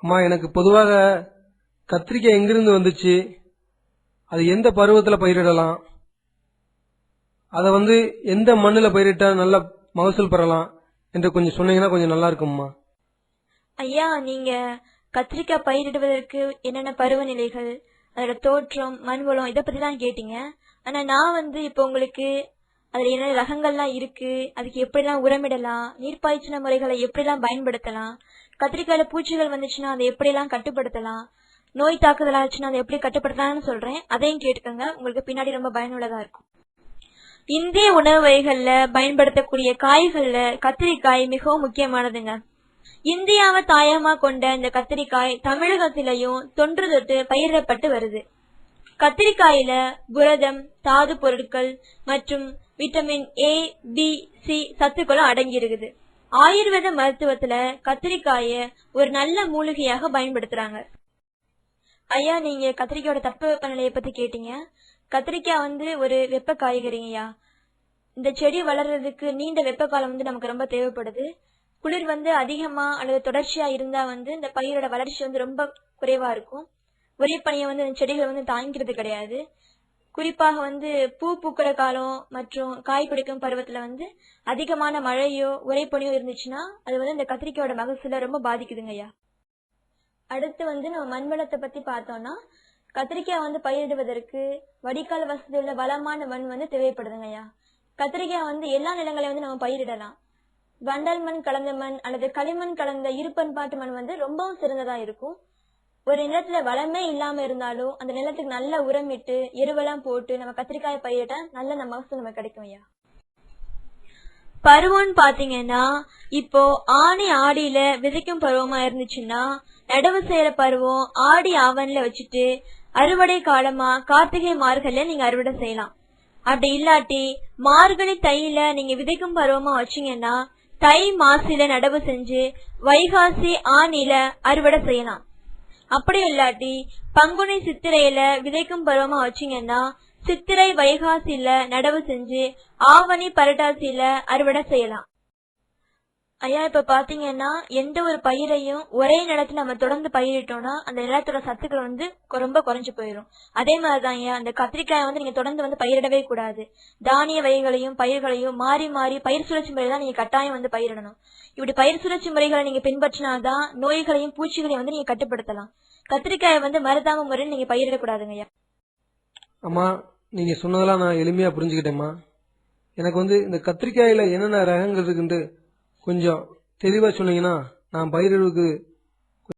அம்மா, எனக்கு பொதுவாக கத்திரிக்காய் எங்கிருந்து வந்துச்சு, அது எந்த பருவத்துல பயிரிடலாம், அதை எந்த மண்ணுல பயிரிட்டா நல்ல மகசூல் பெறலாம் என்று கொஞ்சம் சொன்னீங்கன்னா கொஞ்சம் நல்லா இருக்கும்மா. ஐயா, நீங்க கத்திரிக்காய் பயிரிடுவதற்கு என்னென்ன பருவநிலைகள், அதோட தோற்றம், மண் வளம் இதை பத்தி தான் கேட்டீங்க. ஆனா நான் இப்போ உங்களுக்கு அதுல என்ன ரகங்கள்லாம் இருக்கு, அதுக்கு எப்படிலாம் உரமிடலாம், நீர்ப்பாய்ச்சின முறைகளை எப்படிலாம் பயன்படுத்தலாம், கத்திரிக்காயில பூச்சிகள் வந்துச்சுன்னா அதை எப்படிலாம் கட்டுப்படுத்தலாம், நோய் தாக்குதல் ஆச்சுன்னா அதை எப்படி கட்டுப்படுத்தலாம்னு சொல்றேன். அதையும் கேட்டுக்கோங்க, உங்களுக்கு பின்னாடி ரொம்ப பயனுள்ளதா இருக்கும். இந்திய உணவு வகைகள்ல பயன்படுத்தக்கூடிய காய்கள்ல கத்திரிக்காய் மிகவும் முக்கியமானதுங்க. இந்தியாவை தாயகமா கொண்ட இந்த கத்திரிக்காய் தமிழகத்திலையும் தொன்று தொட்டு பயிரிடப்பட்டு வருது. கத்திரிக்காயில புரதம், தாது பொருட்கள் மற்றும் விட்டமின் ஏ, பி, சி சத்துக்களும் அடங்கி இருக்குது. ஆயுர்வேத மருத்துவத்துல கத்திரிக்காய ஒரு நல்ல மூலிகையாக பயன்படுத்துறாங்க. ஐயா, நீங்க கத்திரிக்காயோட தட்பவெப்ப நிலையை பத்தி கேட்டீங்க. கத்திரிக்காய் ஒரு வெப்ப காய்கறிங்கய்யா. இந்த செடி வளர்றதுக்கு நீண்ட வெப்ப காலம் நமக்கு ரொம்ப தேவைப்படுது. குளிர் அதிகமா அல்லது தொடர்ச்சியா இருந்தா இந்த பயிரோட வளர்ச்சி ரொம்ப குறைவா இருக்கும். ஒரே பனியை இந்த செடிகள் தாங்கிறது கிடையாது. குறிப்பாக பூ பூக்கிற காலம் மற்றும் காய் பிடிக்கும் பருவத்துல அதிகமான மழையோ உரைப்பனியோ இருந்துச்சுன்னா அது இந்த கத்திரிக்காயோட மகசூல ரொம்ப பாதிக்குதுங்க ஐயா. அடுத்து நம்ம மண்வளத்தை பத்தி பார்த்தோம்னா, கத்திரிக்காய் பயிரிடுவதற்கு வடிகால் வசதி உள்ள வளமான மண் தேவைப்படுதுங்க ஐயா. கத்திரிக்காய் எல்லா நிலங்களையும் நம்ம பயிரிடலாம். வண்டல் மண் கலந்த மண் அல்லது களிமண் கலந்த இருப்பன்பாட்டு மண் ரொம்பவும் சிறந்ததா இருக்கும். ஒரு நிலத்துல வளமே இல்லாம இருந்தாலும் அந்த நிலத்துக்கு நல்ல உரமிட்டு எருவெல்லாம் போட்டு நம்ம கத்திரிக்காய் பயிரிட்ட நல்ல மகசூல் நமக்கு கிடைக்கும் ஐயா. பருவம்னு பாத்தீங்கன்னா, இப்போ ஆணி ஆடியில விதைக்கும் பருவமா இருந்துச்சுன்னா நடவு செய்யற பருவம் ஆடி ஆவணில வச்சுட்டு அறுவடை காலமா கார்த்திகை மார்கழில நீங்க அறுவடை செய்யலாம். அப்படி இல்லாட்டி மார்கழி தையில நீங்க விதைக்கும் பருவமா வச்சீங்கன்னா தை மாசில நடவு செஞ்சு வைகாசி ஆணில அறுவடை செய்யலாம். அப்படி இல்லாட்டி பங்குனி சித்திரையில விதைக்கும் பருவமா வச்சீங்கன்னா சித்திரை வைகாசில நடவு செஞ்சு ஆவணி பரட்டாசியில அறுவடை செய்யலாம். ஐயா, இப்ப பாத்தீங்கன்னா எந்த ஒரு பயிரையும் ஒரே நிலத்துல நம்ம தொடர்ந்து பயிரிட்டோம்னா அந்த நிலத்தோட சத்துக்கள் ரொம்ப குறைஞ்சு போயிடும். அதே மாதிரிதான் ஐயா, அந்த கத்திரிக்காயை நீங்க தொடர்ந்து பயிரிடவே கூடாது. தானிய வகைகளையும் பயிர்களையும் மாறி மாறி பயிர் சுழற்சி முறை தான் நீங்க கட்டாயம் பயிரிடணும். இப்படி பயிர் சுழற்சி முறைகளை நீங்க பின்பற்றினாதான் நோய்களையும் பூச்சிகளையும் நீங்க கட்டுப்படுத்தலாம். கத்திரிக்காயை மருதாம முறையில் நீங்க பயிரிடக்கூடாதுங்க ஐயா. அம்மா, நீங்க சொன்னதெல்லாம் நான் எளிமையா புரிஞ்சுக்கிட்டேம்மா. எனக்கு இந்த கத்திரிக்காயில என்னென்ன ரகங்கள் இருக்குன்னு கொஞ்சம் தெளிவா சொன்னீங்கன்னா நான் பயிரிடுவதற்கு